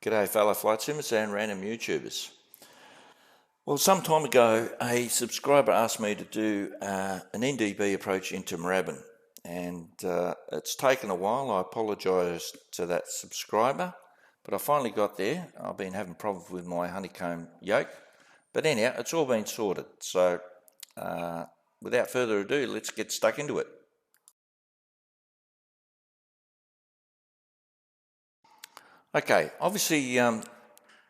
G'day fellow flight simmers and random YouTubers. Well, some time ago a subscriber asked me to do an NDB approach into Moorrabin, and it's taken a while. I apologise to that subscriber, but I finally got there. I've been having problems with my honeycomb yoke, but anyhow, it's all been sorted. So without further ado, let's get stuck into it. Okay, obviously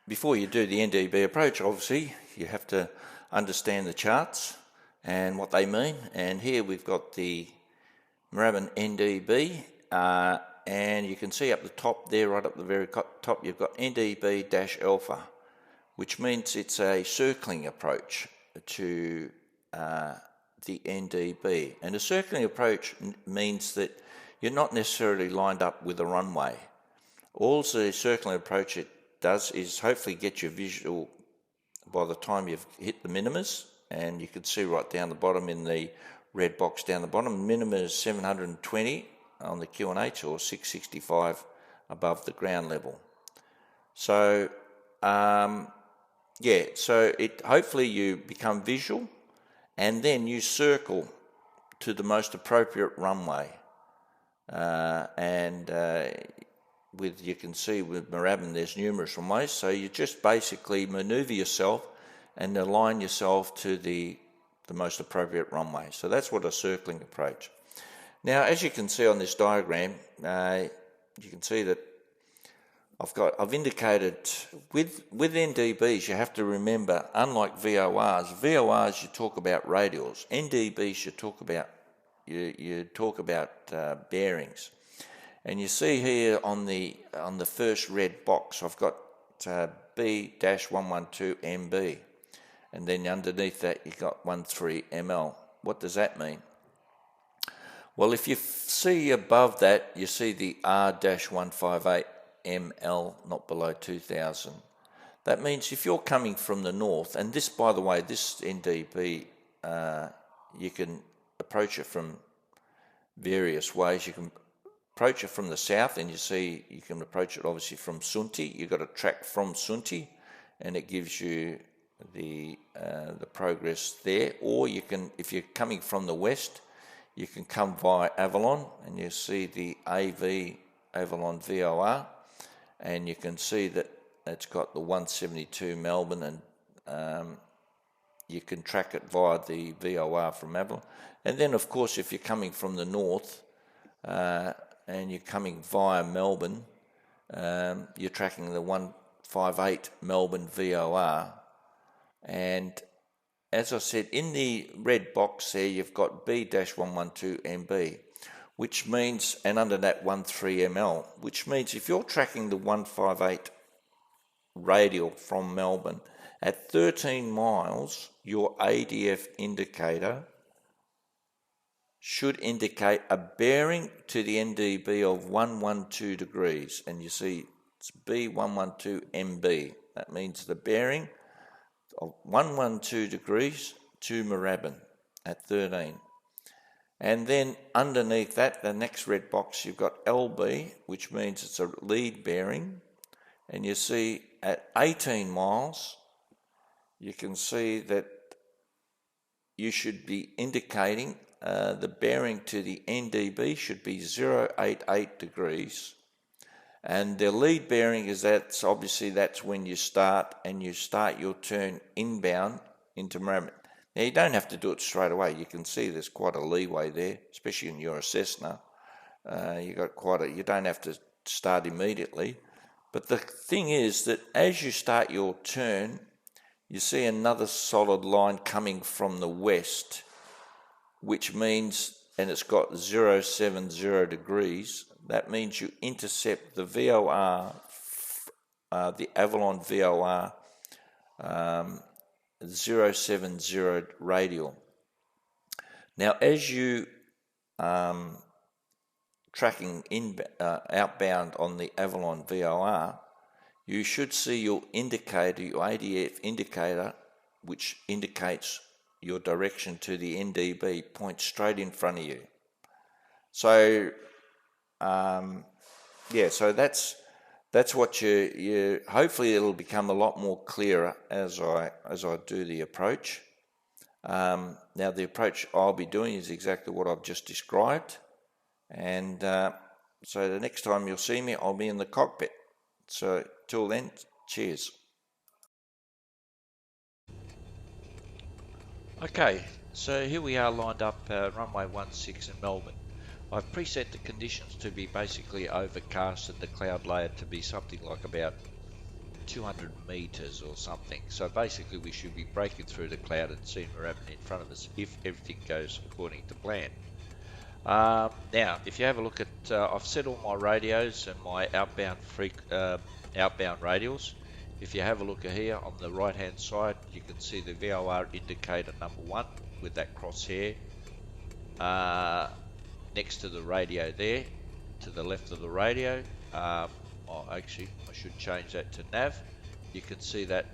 before you do the NDB approach, obviously you have to understand the charts and what they mean. And here we've got the Moorrabin NDB, and you can see up the top there, right up the very top, you've got NDB-alpha, which means it's a circling approach to the NDB. And a circling approach means that you're not necessarily lined up with a runway. All the circling approach it does is hopefully get your visual by the time you've hit the minimas, and you can see right down the bottom in the red box down the bottom, minima is 720 on the QNH or 665 above the ground level. So so it hopefully you become visual, and then you circle to the most appropriate runway, you can see with Moorrabin there's numerous runways, so you just basically manoeuvre yourself and align yourself to the most appropriate runway. So that's what a circling approach. Now, as you can see on this diagram, you can see that I've indicated with NDBs you have to remember, unlike VORs you talk about radials. NDBs you talk about bearings. And you see here on the first red box, I've got B-112MB, and then underneath that you've got 13ML. What does that mean? Well, if you see above that, you see the R-158ML, not below 2000. That means if you're coming from the north, and this, by the way, this NDB, you can approach it from various ways. You can approach it from the south, and you see you can approach it obviously from Sunti. You've got a track from Sunti, and it gives you the progress there. Or you can, if you're coming from the west, you can come via Avalon, and you see the Avalon VOR, and you can see that it's got the 172 Melbourne, and you can track it via the VOR from Avalon. And then of course if you're coming from the north, and you're coming via Melbourne, you're tracking the 158 Melbourne VOR. And as I said, in the red box there, you've got B-112MB, which means, and under that 13ML, which means if you're tracking the 158 radial from Melbourne, at 13 miles, your ADF indicator should indicate a bearing to the NDB of 112 degrees, and you see it's B112MB. That means the bearing of 112 degrees to Moorrabin at 13. And then underneath that, the next red box, you've got LB, which means it's a lead bearing, and you see at 18 miles, you can see that you should be indicating the bearing to the NDB should be 088 degrees, and the lead bearing is that's when you start your turn inbound into Moorrabin. Now you don't have to do it straight away. You can see there's quite a leeway there, especially in your Cessna. You don't have to start immediately. But the thing is that as you start your turn, you see another solid line coming from the west, which means, and it's got 070 degrees, that means you intercept the VOR, the Avalon VOR 070 radial. Now as you tracking outbound on the Avalon VOR, you should see your indicator, your ADF indicator, which indicates your direction to the NDB, point straight in front of you. So so that's that's what you hopefully it'll become a lot more clearer as I do the approach. Now the approach I'll be doing is exactly what I've just described, and so the next time you'll see me, I'll be in the cockpit. So till then, cheers. Okay, so here we are lined up runway 16 in Melbourne. I've preset the conditions to be basically overcast and the cloud layer to be something like about 200 meters or something. So basically we should be breaking through the cloud and seeing Moorrabin in front of us if everything goes according to plan. Now, if you have a look at, I've set all my radios and my outbound radials. If you have a look here on the right hand side, you can see the VOR indicator number 1 with that crosshair next to the radio there, to the left of the radio. Oh, actually, I should change that to nav. You can see that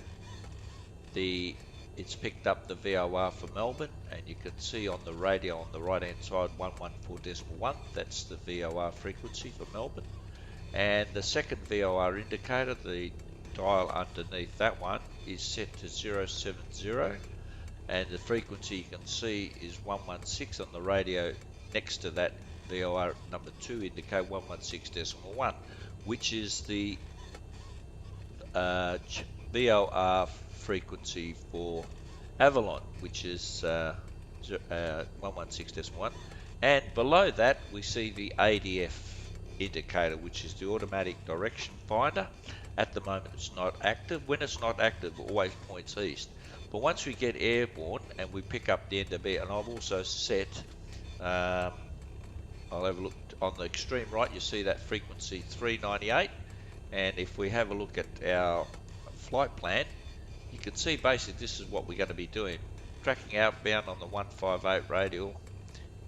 it's picked up the VOR for Melbourne, and you can see on the radio on the right hand side 114.1, that's the VOR frequency for Melbourne. And the second VOR indicator, the dial underneath that one, is set to 070, and the frequency you can see is 116 on the radio next to that VOR number 2 indicate 116.1, which is the VOR frequency for Avalon, which is 116.1, and below that we see the ADF indicator, which is the automatic direction finder. At the moment it's not active. When it's not active, it always points east, but once we get airborne and we pick up the NDB, and I've also set I'll have a look on the extreme right, you see that frequency 398, and if we have a look at our flight plan, you can see basically this is what we're going to be doing: tracking outbound on the 158 radial,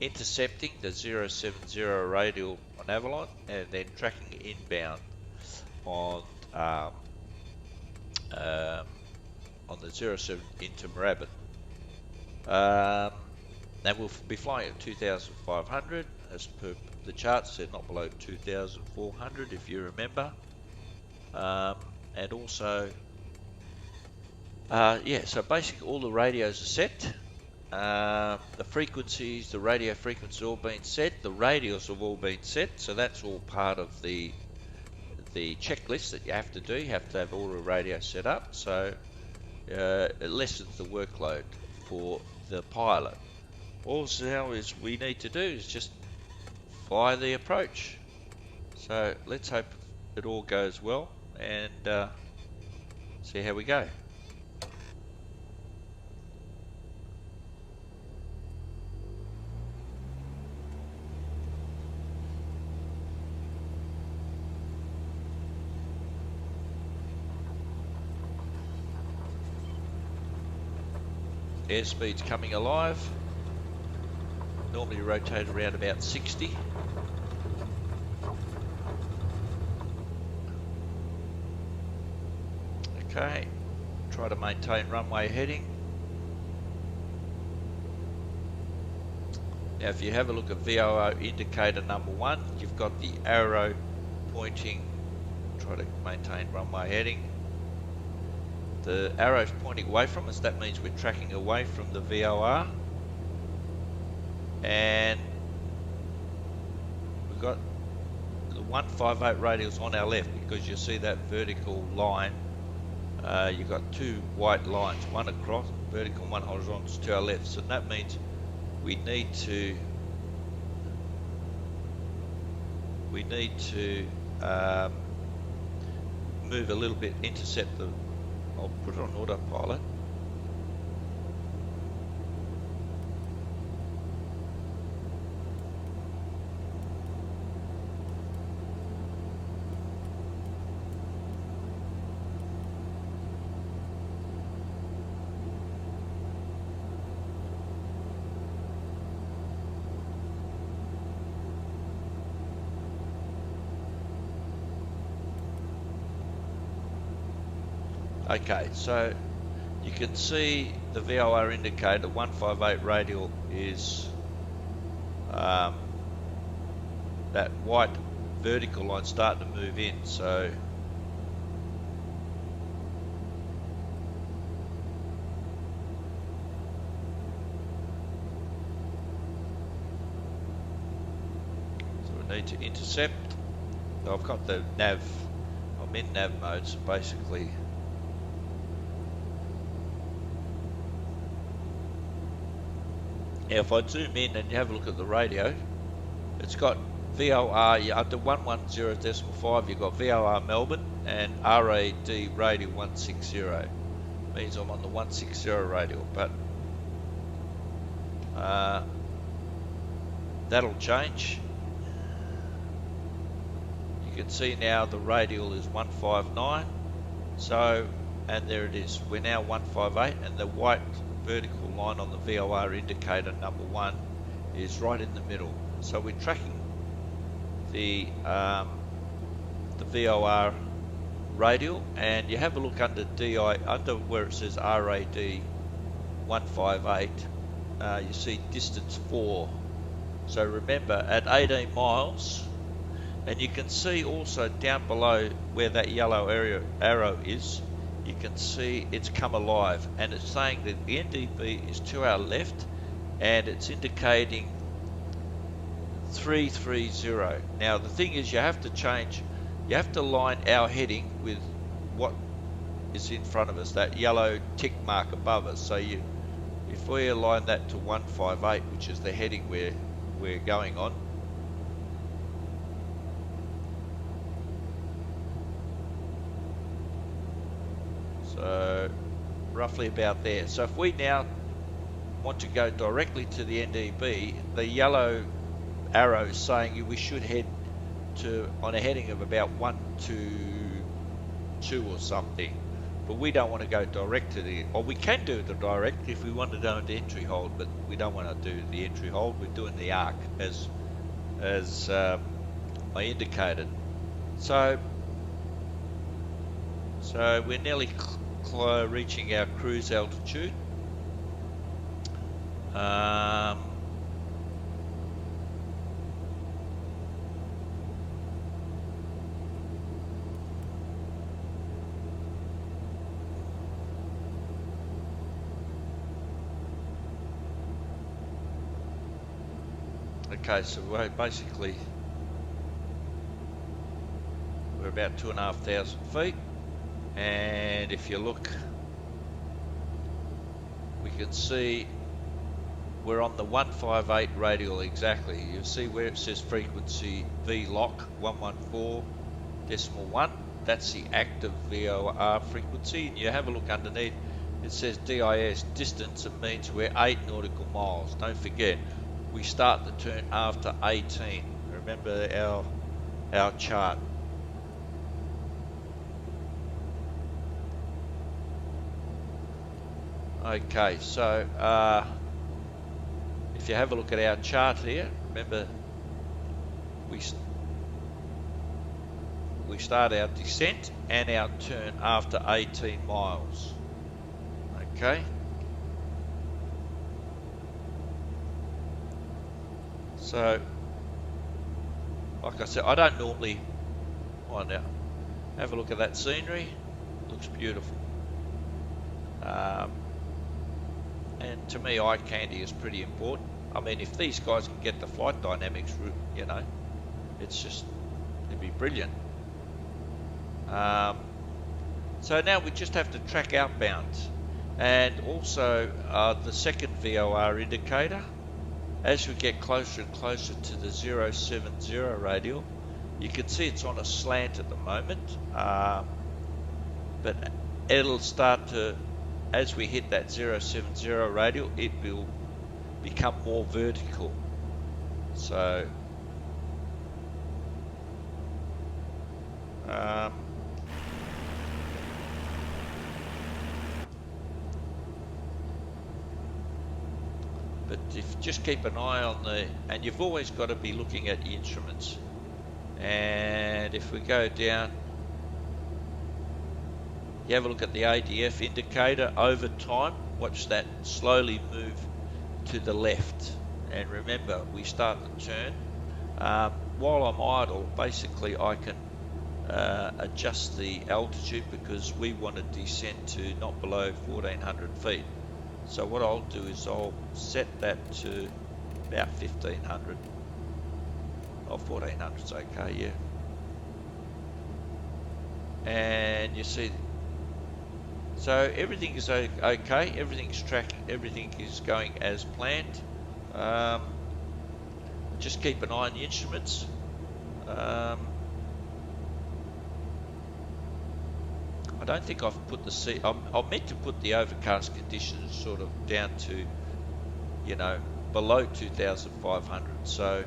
intercepting the 070 radial on Avalon, and then tracking inbound on the 07 into Moorrabin. And we'll be flying at 2,500 as per the charts. They're not below 2,400 if you remember. And also, yeah, so basically all the radios are set. The frequencies, the radio frequencies all been set. The radios have all been set. So that's all part of the checklist that you have to do. You have to have all the radios set up. So it lessens the workload for the pilot. All now is we need to do is just fly the approach. So let's hope it all goes well and see how we go. Airspeed's coming alive. Normally rotate around about 60. Okay, try to maintain runway heading. Now if you have a look at VOR indicator number 1, you've got the arrow pointing, try to maintain runway heading. The arrow's pointing away from us, that means we're tracking away from the VOR. And we've got the 158 radials on our left, because you see that vertical line. You've got two white lines, one across, vertical, one horizontal to our left. So that means we need to move a little bit, intercept the, I'll put it on autopilot. Okay, so you can see the VOR indicator, 158 radial is that white vertical line starting to move in. So need to intercept. So I've got the nav, I'm in nav mode, so basically now if I zoom in and you have a look at the radio, it's got VOR under 110.5, you've got VOR Melbourne and RAD radio 160. Means I'm on the 160 radio, but that'll change. You can see now the radial is 159, so, and there it is, we're now 158, and the white vertical line on the VOR indicator number 1 is right in the middle. So we're tracking the VOR radial, and you have a look under under where it says RAD 158, you see distance 4. So remember, at 18 miles, and you can see also down below where that yellow arrow is, you can see it's come alive, and it's saying that the NDB is to our left, and it's indicating 330. Now the thing is, you have to line our heading with what is in front of us, that yellow tick mark above us. So if we align that to 158, which is the heading we're going on, so roughly about there. So if we now want to go directly to the NDB, the yellow arrow is saying we should head on a heading of about 122 or something, but we don't want to go direct to or we can do the direct if we want to do the entry hold, but we don't want to do the entry hold. We're doing the arc as I indicated. So we're nearly reaching our cruise altitude. Okay, so we're about 2,500 feet, and if you look, we can see we're on the 158 radial exactly. You see where it says frequency VLOC 114.1. That's the active VOR frequency, and you have a look underneath, it says DIS distance. It means we're 8 nautical miles. Don't forget, we start the turn after 18. Remember our chart. Okay, so if you have a look at our chart here, remember we start our descent and our turn after 18 miles. Okay. So, like I said, I don't normally find out. Have a look at that scenery. Looks beautiful. And to me, eye candy is pretty important. I mean, if these guys can get the flight dynamics, you know, it'd be brilliant. So now we just have to track outbound, and also the second VOR indicator. As we get closer and closer to the 070 radial, you can see it's on a slant at the moment, but it'll start to, as we hit that 070 radial, it will become more vertical. So but if just keep an eye on and you've always got to be looking at the instruments. And if we go down, you have a look at the ADF indicator over time. Watch that slowly move to the left. And remember, we start the turn. While I'm idle, basically I can adjust the altitude because we want to descend to not below 1,400 feet. So what I'll do is I'll set that to about 1,500. Oh, 1400's okay, yeah. And you see, so everything is okay, everything's tracking, everything is going as planned. Just keep an eye on the instruments. I don't think I've put the I'm meant to put the overcast conditions sort of down to, you know, below 2,500. So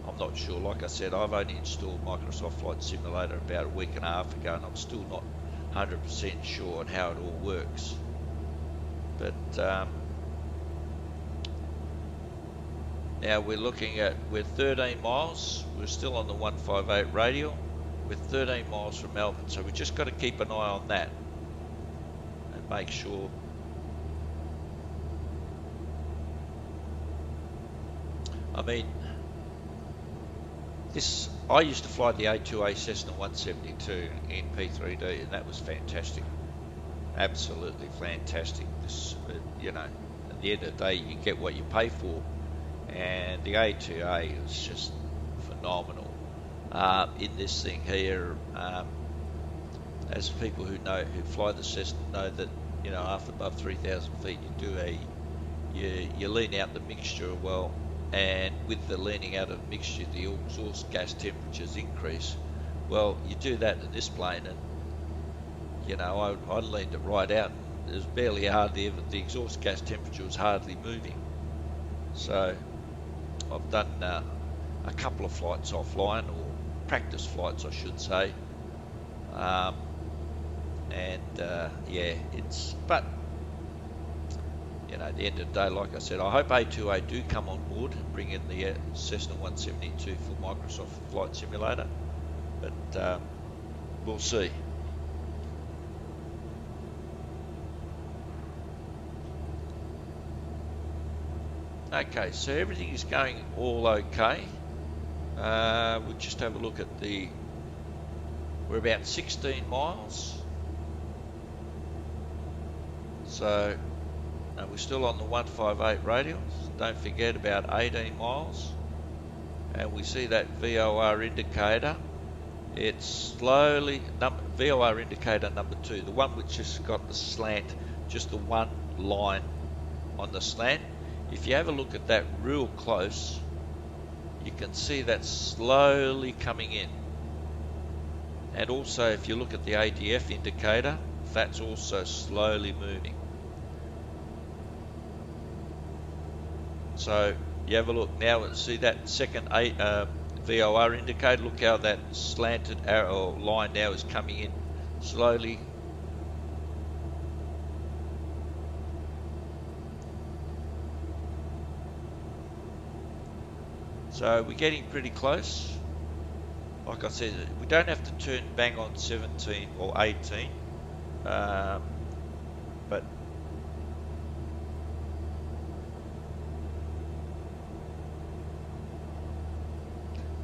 I'm not sure. Like I said, I've only installed Microsoft Flight Simulator about a week and a half ago, and I'm still not 100% sure on how it all works. But now we're 13 miles. We're still on the 158 radial. We're 13 miles from Melbourne, so we just got to keep an eye on that and make sure. I mean, I used to fly the A2A Cessna 172 in P3D, and that was fantastic. Absolutely fantastic. You know, at the end of the day, you get what you pay for. And the A2A is just phenomenal in this thing here. As people who fly the Cessna know that, you know, after above 3,000 feet, you lean out the mixture well, and with the leaning out of the mixture, the exhaust gas temperatures increase. Well, you do that in this plane, and you know, I leaned it right out. There's barely the exhaust gas temperature was hardly moving. So I've done a couple of flights offline, or practice flights I should say, yeah, but you know, at the end of the day, like I said, I hope A2A do come on board and bring in the Cessna 172 for Microsoft Flight Simulator, but we'll see. Okay, so everything is going all okay. We'll just have a look at we're about 16 miles. So we're still on the 158 radial. Don't forget about 18 miles. And we see that VOR indicator. It's slowly, VOR indicator number 2, the one which has got the slant, just the one line on the slant. If you have a look at that real close, you can see that slowly coming in. And also, if you look at the ADF indicator, that's also slowly moving. So you have a look now and see that second VOR indicator. Look how that slanted arrow line now is coming in slowly. So we're getting pretty close. Like I said, we don't have to turn bang on 17 or 18, but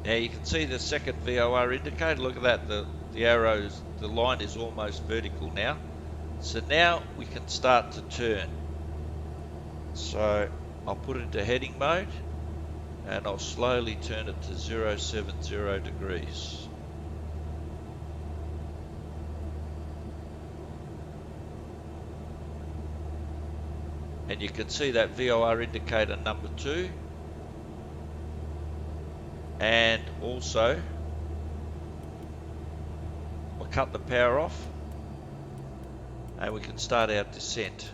now you can see the second VOR indicator. Look at that, the arrows, the line is almost vertical now. So now we can start to turn. So I'll put it into heading mode, and I'll slowly turn it to 070 degrees. And you can see that VOR indicator number 2. And also, I'll cut the power off, and we can start our descent.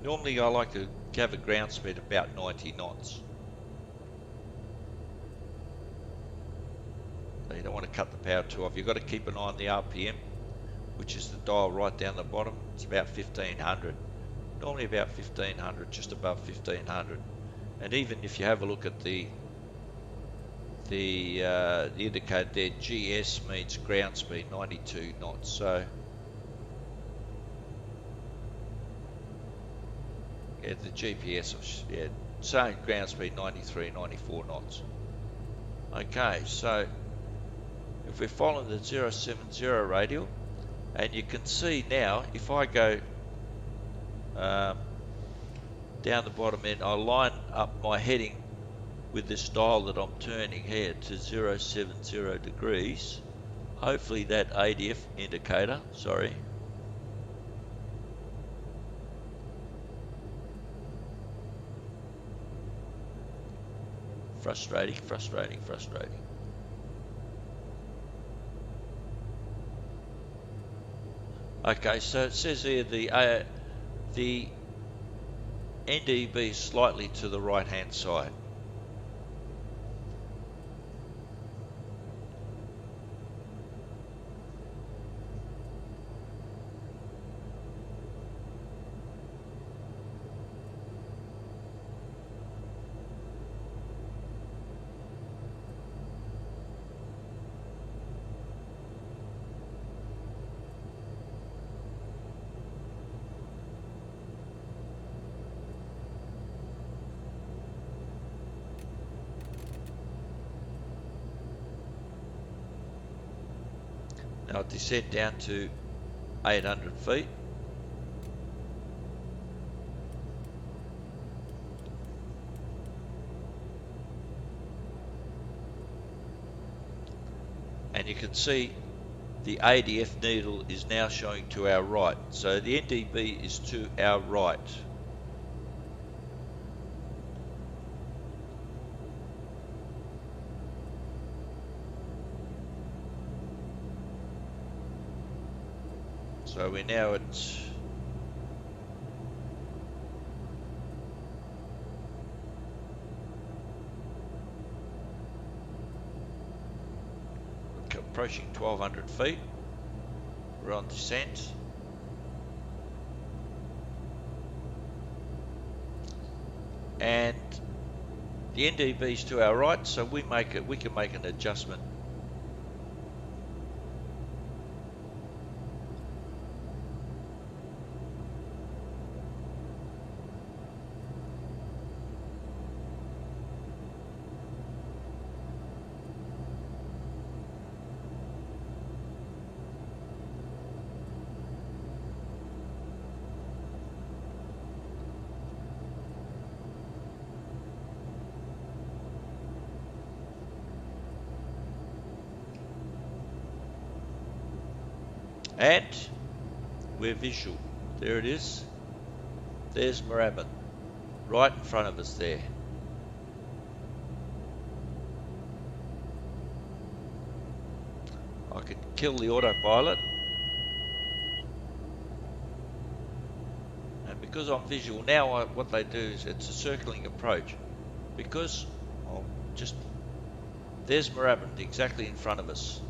Normally I like to have a ground speed about 90 knots. So you don't want to cut the power too off. You've got to keep an eye on the RPM, which is the dial right down the bottom. It's about 1500. Normally about 1500, just above 1500. And even if you have a look at the indicator there, GS means ground speed, 92 knots. So yeah, the GPS, yeah, saying ground speed 93, 94 knots. Okay, so if we're following the 070 radial, and you can see now, if I go down the bottom end, I line up my heading with this dial that I'm turning here to 070 degrees. Hopefully that ADF indicator, sorry, frustrating. Okay, so it says here the NDB is slightly to the right hand side. Now I'll descend down to 800 feet. And you can see the ADF needle is now showing to our right. So the NDB is to our right. So we're now at approaching 1200 feet. We're on descent. And the NDB is to our right, so we can make an adjustment. And we're visual. There it is. There's Moorrabin, right in front of us there. I could kill the autopilot. And because I'm visual, now what they do is it's a circling approach. Because there's Moorrabin exactly in front of us.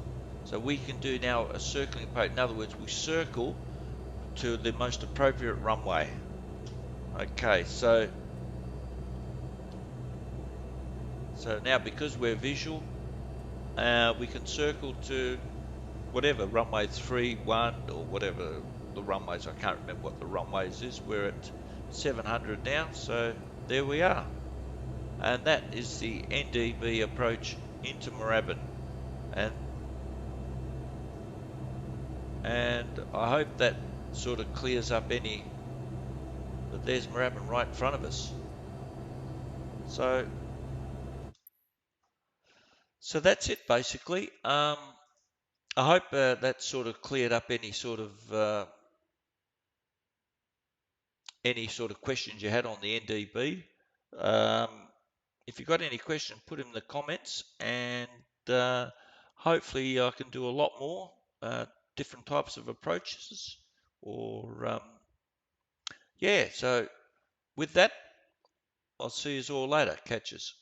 So we can do now a circling approach. In other words, we circle to the most appropriate runway. Okay, so now because we're visual, we can circle to whatever, runway 3, 1, or whatever the runways, I can't remember what the runways is. We're at 700 now, so there we are. And that is the NDB approach into Moorrabin. And I hope that sort of clears up any, but there's Moorrabin right in front of us. So that's it basically. I hope that sort of cleared up any sort of questions you had on the NDB. If you've got any questions, put them in the comments, and hopefully I can do a lot more different types of approaches. Or yeah, so with that, I'll see you all later. Catches.